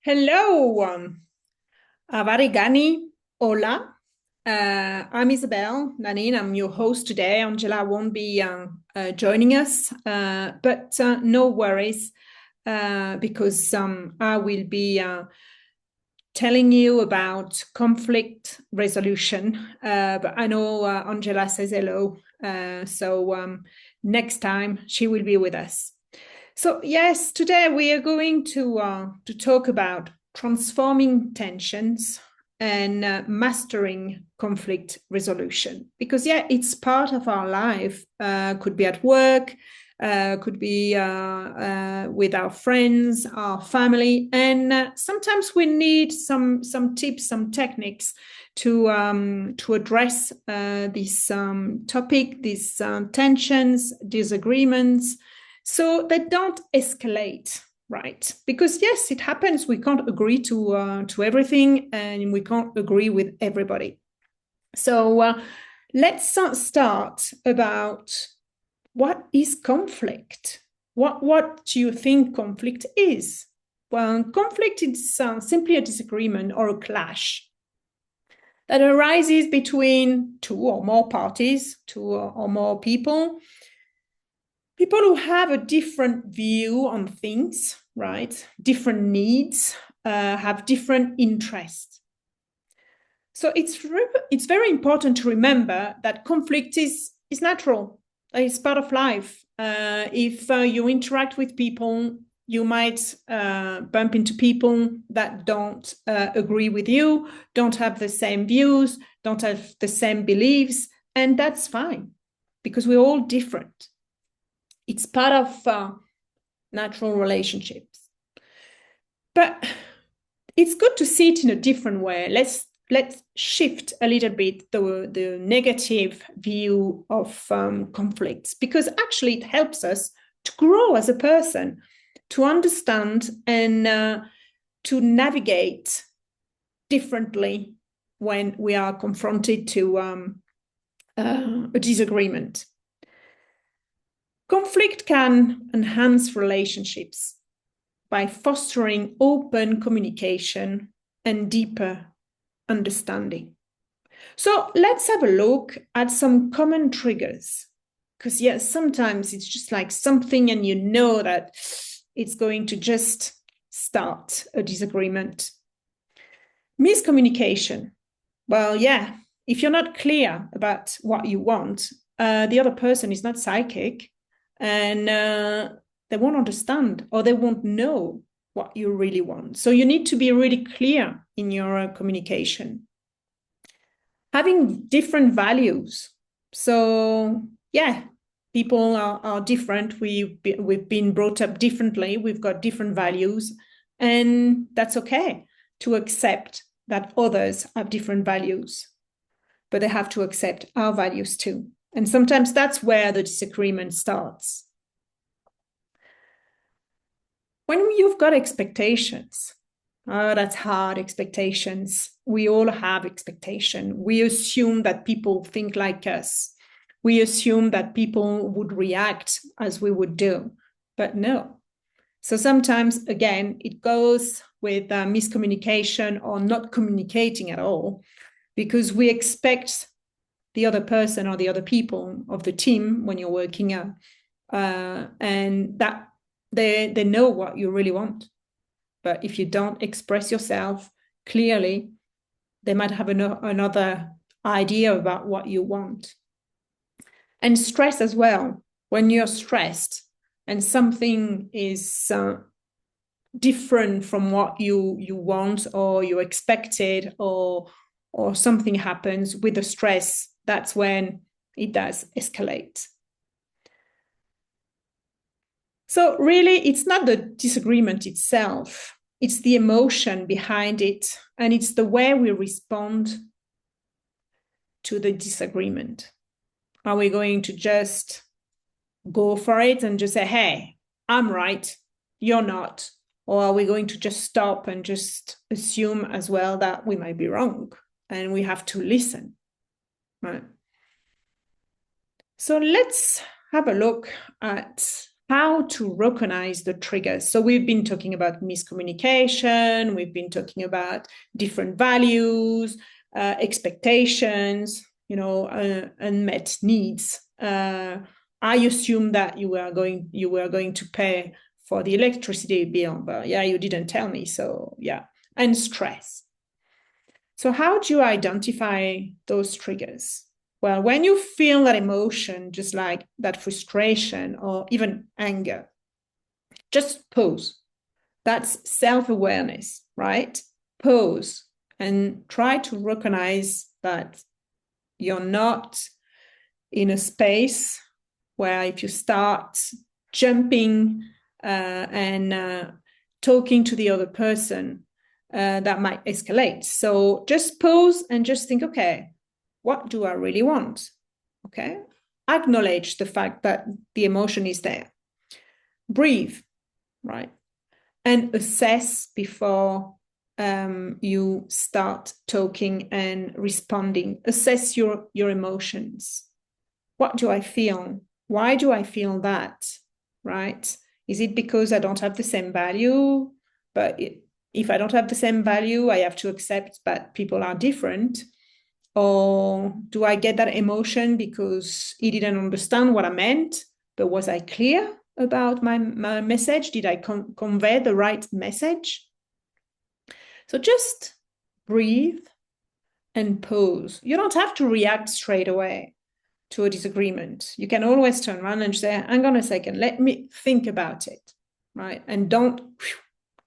Hello, Avarigani. Hola. I'm Isabelle Nanin. I'm your host today. Angela won't be joining us, but no worries because I will be telling you about conflict resolution. But I know Angela says hello, so next time she will be with us. So yes, today we are going to talk about transforming tensions and mastering conflict resolution because it's part of our life. Could be at work, could be with our friends, our family, and sometimes we need some tips, some techniques to address this topic, these tensions, disagreements, so they don't escalate, right? Because yes, it happens. We can't agree to everything, and we can't agree with everybody. So let's start about what is conflict. What do you think conflict is? Well, conflict is simply a disagreement or a clash that arises between two or more parties, two or more people who have a different view on things, right? Different needs, have different interests. So it's very important to remember that conflict is natural. It's part of life. If you interact with people, you might bump into people that don't agree with you, don't have the same views, don't have the same beliefs, and that's fine because we're all different. It's part of natural relationships. But it's good to see it in a different way. Let's shift a little bit the negative view of conflicts, because actually it helps us to grow as a person, to understand and to navigate differently when we are confronted to a disagreement. Conflict can enhance relationships by fostering open communication and deeper understanding. So let's have a look at some common triggers. Because, yes, sometimes it's just like something and you know that it's going to just start a disagreement. Miscommunication. Well, yeah, if you're not clear about what you want, the other person is not psychic, and they won't understand or they won't know what you really want. So you need to be really clear in your communication. Having different values. So, yeah, people are different. We've been brought up differently. We've got different values, and that's okay to accept that others have different values, but they have to accept our values too. And sometimes that's where the disagreement starts. When you've got expectations, that's hard. Expectations. We all have expectation. We assume that people think like us. We assume that people would react as we would do, but no. So sometimes, again, it goes with miscommunication or not communicating at all, because we expect the other person or the other people of the team when you're working and that they know what you really want. But if you don't express yourself clearly, they might have another idea about what you want. And stress as well. When you're stressed and something is different from what you want or you expected, or something happens with the stress, that's when it does escalate. So really, it's not the disagreement itself, it's the emotion behind it, and it's the way we respond to the disagreement. Are we going to just go for it and just say, hey, I'm right, you're not? Or are we going to just stop and just assume as well that we might be wrong and we have to listen, right? So let's have a look at how to recognize the triggers. So we've been talking about miscommunication, we've been talking about different values, expectations, unmet needs. I assume that you were going to pay for the electricity bill, but yeah, you didn't tell me. So yeah, and stress. So how do you identify those triggers? Well, when you feel that emotion, just like that frustration or even anger, just pause. That's self-awareness, right? Pause and try to recognize that you're not in a space where if you start jumping and talking to the other person, that might escalate. So just pause and just think, okay, what do I really want? Okay. Acknowledge the fact that the emotion is there. Breathe, right? And assess before you start talking and responding. Assess your emotions. What do I feel? Why do I feel that? Right? Is it because I don't have the same value? But if I don't have the same value, I have to accept that people are different. Or do I get that emotion because he didn't understand what I meant? But was I clear about my message? Did I convey the right message? So just breathe and pause. You don't have to react straight away to a disagreement. You can always turn around and say, hang on a second, let me think about it, right? And don't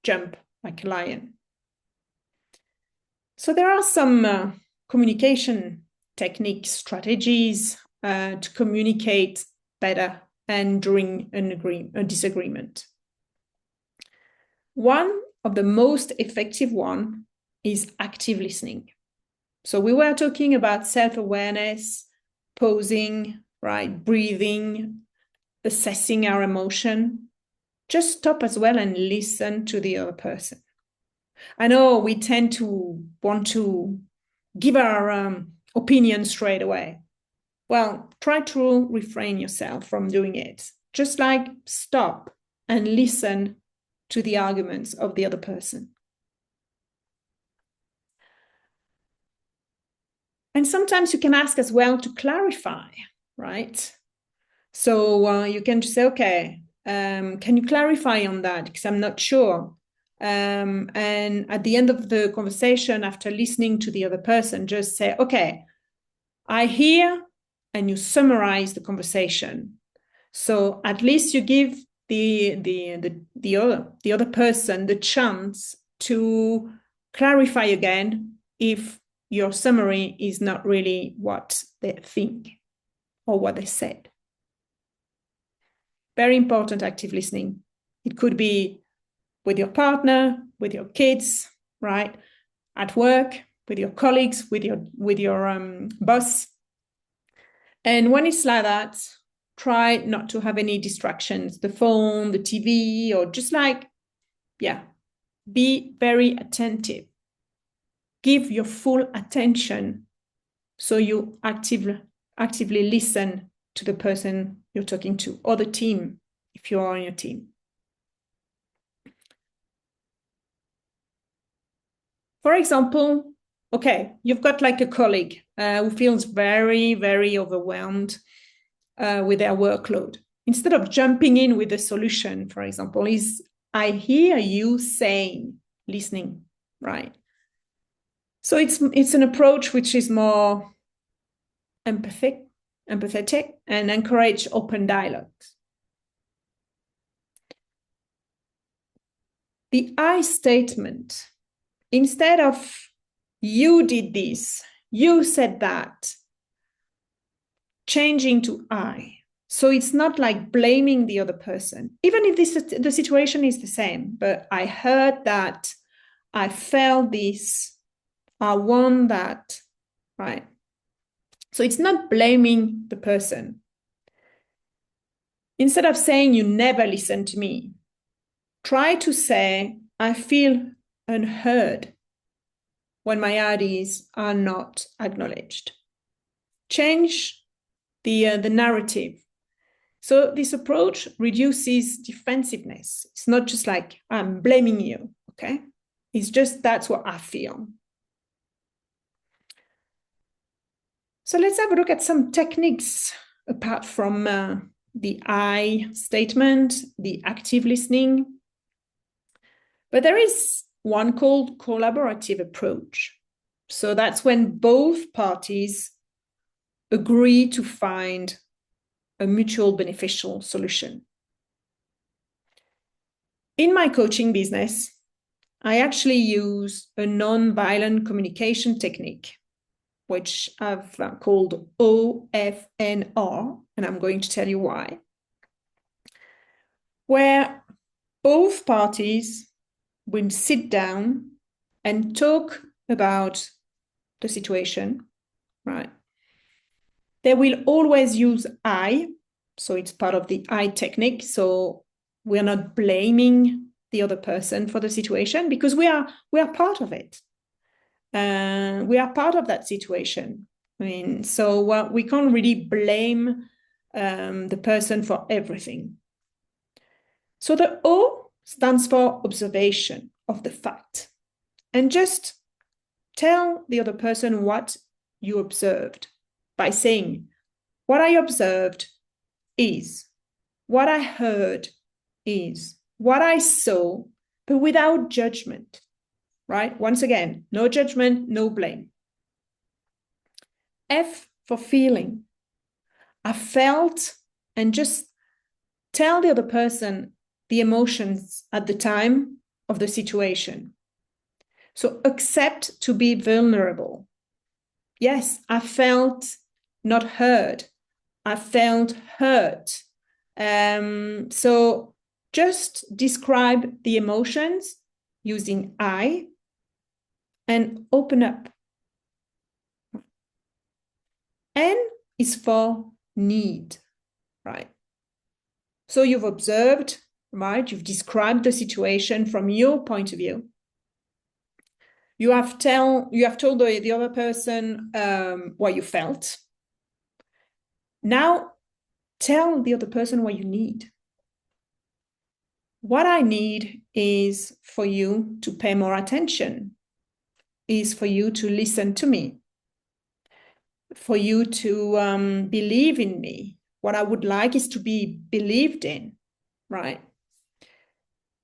jump like a lion. So there are some communication techniques, strategies to communicate better and during a disagreement. One of the most effective one is active listening. So we were talking about self-awareness, pausing, right, breathing, assessing our emotion. Just stop as well and listen to the other person. I know we tend to want to give our opinion straight away. Well, try to refrain yourself from doing it. Just like stop and listen to the arguments of the other person. And sometimes you can ask as well to clarify, right? So you can just say, okay, can you clarify on that? Because I'm not sure. And at the end of the conversation, after listening to the other person, just say, okay, I hear, and you summarize the conversation. So at least you give the other person the chance to clarify again if your summary is not really what they think or what they said. Very important, active listening. It could be with your partner, with your kids, right? At work, with your colleagues, with your boss. And when it's like that, try not to have any distractions, the phone, the TV, or just like, be very attentive. Give your full attention so you actively listen to the person you're talking to, or the team, if you are on your team. For example, okay, you've got like a colleague who feels very, very overwhelmed with their workload. Instead of jumping in with a solution, for example, I hear you saying, listening, right? So it's an approach which is more empathetic and encourage open dialogues. The I statement, instead of you did this, you said that, changing to I. So it's not like blaming the other person, even if the situation is the same, but I heard that, I felt this, I want that, right? So it's not blaming the person. Instead of saying you never listen to me, try to say, I feel unheard when my ideas are not acknowledged. Change the narrative. So this approach reduces defensiveness. It's not just like, I'm blaming you, okay? It's just, that's what I feel. So let's have a look at some techniques apart from the I statement, the active listening. But there is one called collaborative approach. So that's when both parties agree to find a mutual beneficial solution. In my coaching business, I actually use a non-violent communication technique, which I've called OFNR, and I'm going to tell you why, where both parties will sit down and talk about the situation, right? They will always use I, so it's part of the I technique. So we're not blaming the other person for the situation because we are part of it. We are part of that situation. I mean, so we can't really blame the person for everything. So the O stands for observation of the fact. And just tell the other person what you observed by saying, what I observed is, what I heard is, what I saw, but without judgment, right? Once again, no judgment, no blame. F for feeling. I felt, and just tell the other person the emotions at the time of the situation. So accept to be vulnerable. Yes, I felt not heard. I felt hurt. So just describe the emotions using I and open up. N is for need, right? So you've observed, right? You've described the situation from your point of view. You have told the other person what you felt. Now, tell the other person what you need. What I need is for you to pay more attention, is for you to listen to me, for you to believe in me. What I would like is to be believed in, right?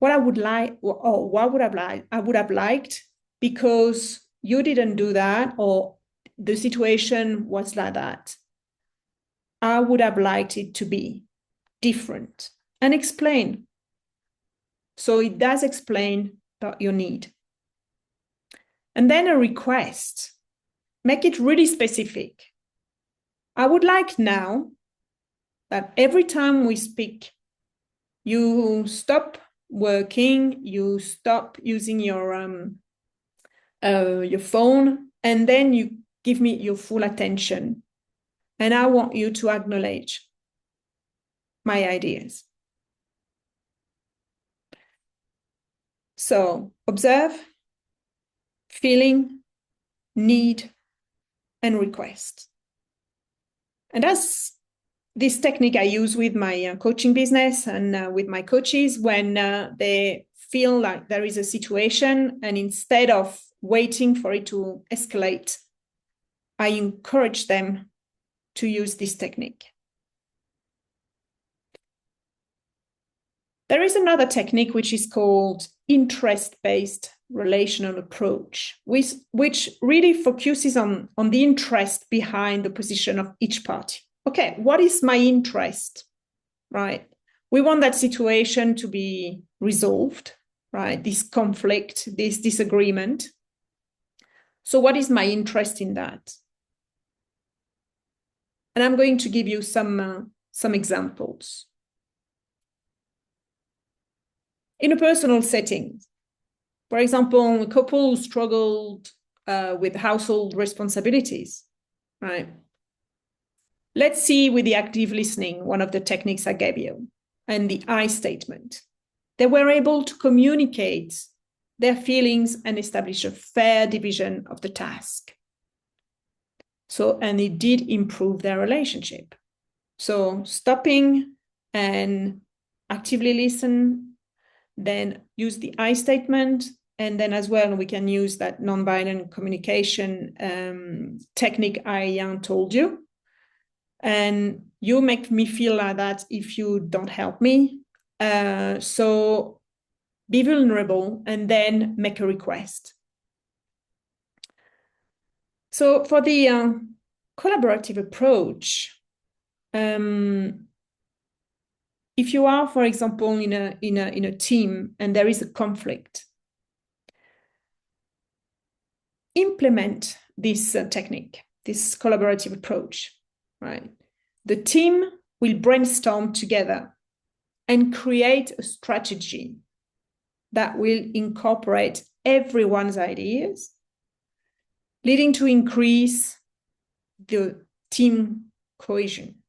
What I would like, or what would I would have liked, because you didn't do that, or the situation was like that. I would have liked it to be different, and explain. So it does explain your need. And then a request. Make it really specific. I would like now that every time we speak, you stop working, you stop using your phone, and then you give me your full attention. And I want you to acknowledge my ideas. So observe, feeling, need, and request. And that's this technique I use with my coaching business and with my coaches when they feel like there is a situation, and instead of waiting for it to escalate, I encourage them to use this technique. There is another technique which is called interest-based relational approach, which really focuses on the interest behind the position of each party. Okay, what is my interest, right? We want that situation to be resolved, right? This conflict, this disagreement. So what is my interest in that? And I'm going to give you some examples. In a personal setting, for example, a couple who struggled with household responsibilities, right? Let's see with the active listening, one of the techniques I gave you, and the I statement. They were able to communicate their feelings and establish a fair division of the task. So, and it did improve their relationship. So stopping and actively listen, then use the I statement. And then as well, we can use that nonviolent communication technique I told you. And you make me feel like that if you don't help me. So be vulnerable and then make a request. So for the collaborative approach, if you are, for example, in a team and there is a conflict, implement this technique, this collaborative approach, right? The team will brainstorm together and create a strategy that will incorporate everyone's ideas, leading to increase the team cohesion.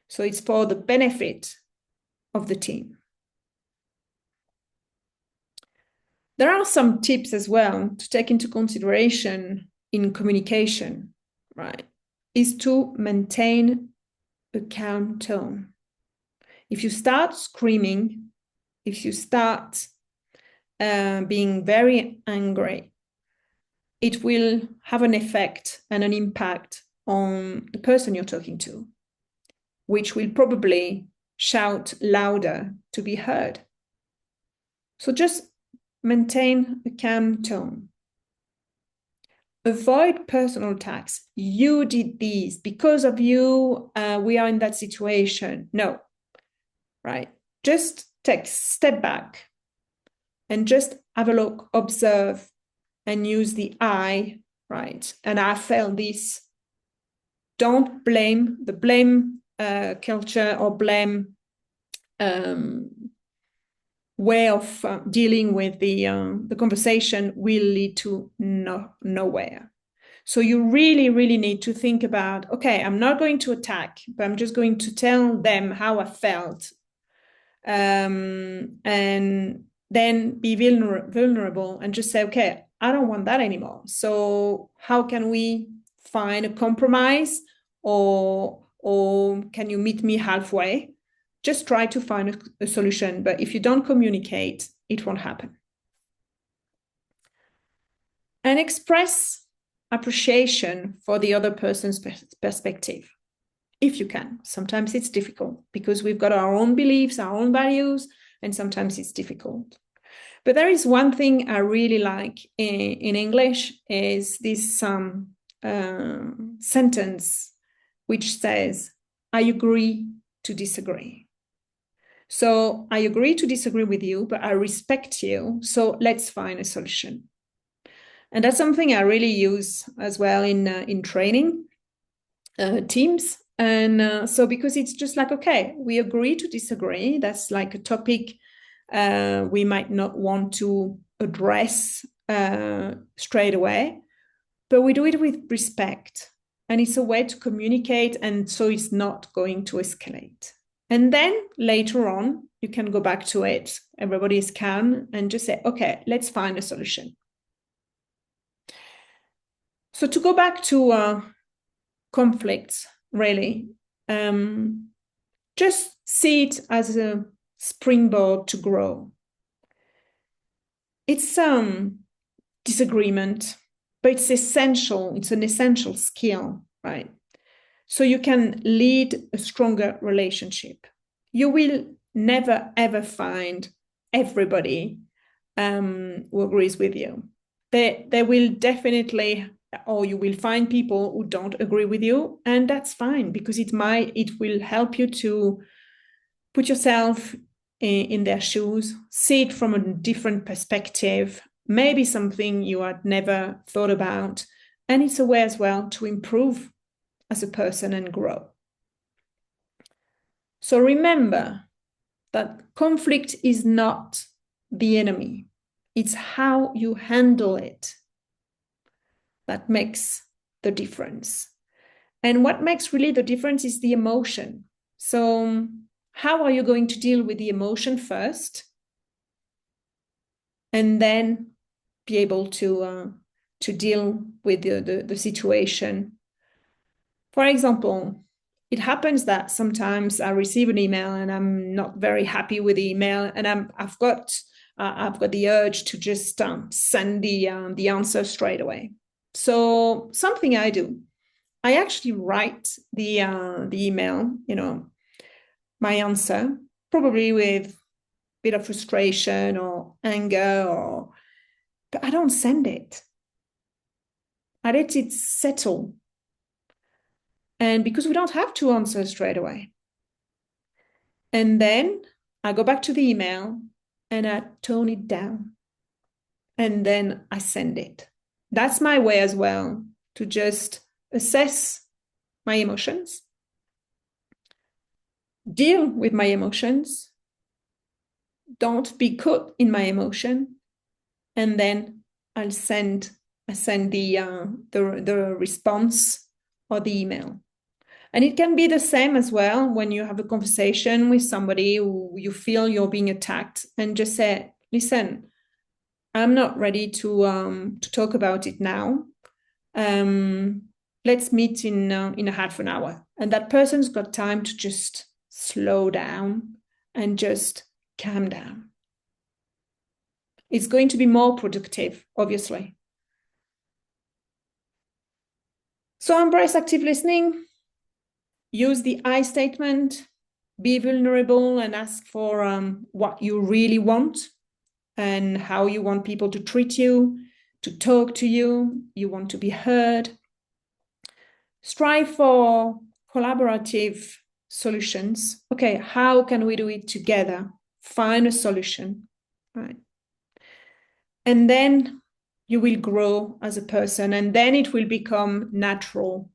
So it's for the benefit of the team. There are some tips as well to take into consideration in communication, right? Is to maintain a calm tone. If you start screaming, if you start being very angry, it will have an effect and an impact on the person you're talking to, which will probably shout louder to be heard. So just maintain a calm tone. Avoid personal attacks. You did this. Because of you, we are in that situation. No, right? Just take a step back and just have a look, observe, and use the I, right? And I felt this. Don't blame the blame culture or blame way of dealing with the conversation will lead to nowhere. So you really, really need to think about, okay, I'm not going to attack, but I'm just going to tell them how I felt. And then be vulnerable and just say, okay, I don't want that anymore. So how can we find a compromise, or can you meet me halfway? Just try to find a solution. But if you don't communicate, it won't happen. And express appreciation for the other person's perspective, if you can. Sometimes it's difficult because we've got our own beliefs, our own values, and sometimes it's difficult. But there is one thing I really like in English is this sentence which says, I agree to disagree. So I agree to disagree with you, but I respect you. So let's find a solution. And that's something I really use as well in training teams. And so because it's just like, okay, we agree to disagree. That's like a topic we might not want to address straight away, but we do it with respect. And it's a way to communicate, and so it's not going to escalate. And then later on, you can go back to it. Everybody is calm and just say, okay, let's find a solution. So to go back to conflicts, really, just see it as a springboard to grow. It's disagreement, but it's essential. It's an essential skill, right? So you can lead a stronger relationship. You will never, ever find everybody who agrees with you. They will definitely, or you will find people who don't agree with you, and that's fine, because it will help you to put yourself in their shoes, see it from a different perspective, maybe something you had never thought about, and it's a way as well to improve as a person and grow. So remember that conflict is not the enemy. It's how you handle it that makes the difference. And what makes really the difference is the emotion. So how are you going to deal with the emotion first, and then be able to deal with the situation? For example, it happens that sometimes I receive an email and I'm not very happy with the email, and I've got the urge to just send the answer straight away. So something I do, I actually write the email, my answer, probably with a bit of frustration or anger, but I don't send it. I let it settle. And because we don't have to answer straight away. And then I go back to the email and I tone it down. And then I send it. That's my way as well to just assess my emotions, deal with my emotions, don't be caught in my emotion, and then I send the response or the email. And it can be the same as well when you have a conversation with somebody who you feel you're being attacked, and just say, listen, I'm not ready to talk about it now. Let's meet in a half an hour. And that person's got time to just slow down and just calm down. It's going to be more productive, obviously. So embrace active listening. Use the I statement, be vulnerable, and ask for what you really want and how you want people to treat you, to talk to you. You want to be heard. Strive for collaborative solutions. Okay, how can we do it together? Find a solution, right? And then you will grow as a person, and then it will become natural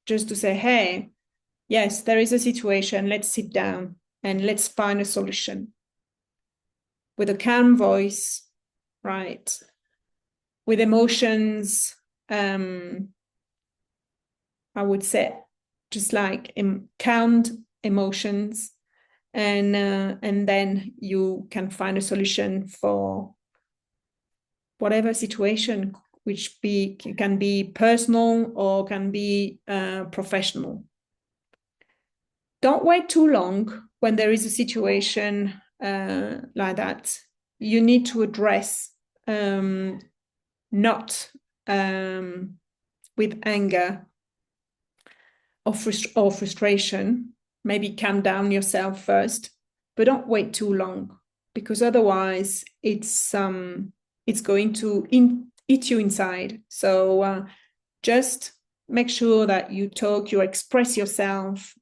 just to say, hey, yes, there is a situation. Let's sit down and let's find a solution with a calm voice, right? With emotions, I would say, just like calmed emotions, and then you can find a solution for whatever situation, which can be personal or can be professional. Don't wait too long when there is a situation like that. You need to address, not with anger or frustration. Maybe calm down yourself first, but don't wait too long, because otherwise it's going to eat you inside. So just make sure that you talk, you express yourself,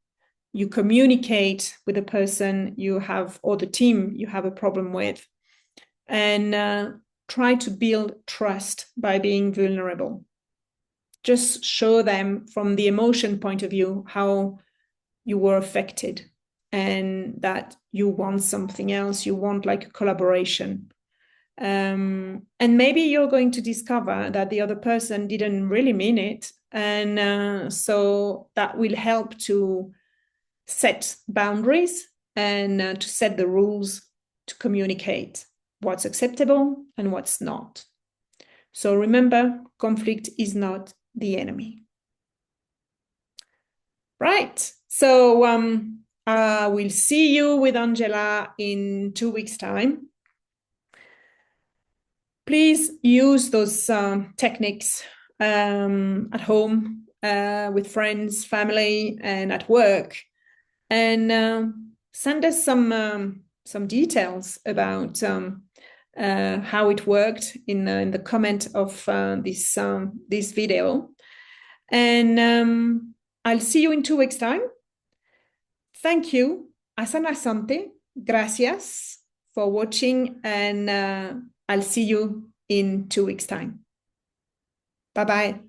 you communicate with the person you have or the team you have a problem with, and try to build trust by being vulnerable. Just show them from the emotion point of view how you were affected and that you want something else. You want like a collaboration. And maybe you're going to discover that the other person didn't really mean it. And so that will help to set boundaries and to set the rules to communicate what's acceptable and what's not. So remember, conflict is not the enemy. Right. So I will see you with Angela in 2 weeks' time. Please use those techniques at home, with friends, family, and at work. And send us some details about how it worked in the comment of this video. And I'll see you in 2 weeks' time. Thank you. Hasta la sante. Gracias for watching, and I'll see you in 2 weeks' time. Bye-bye.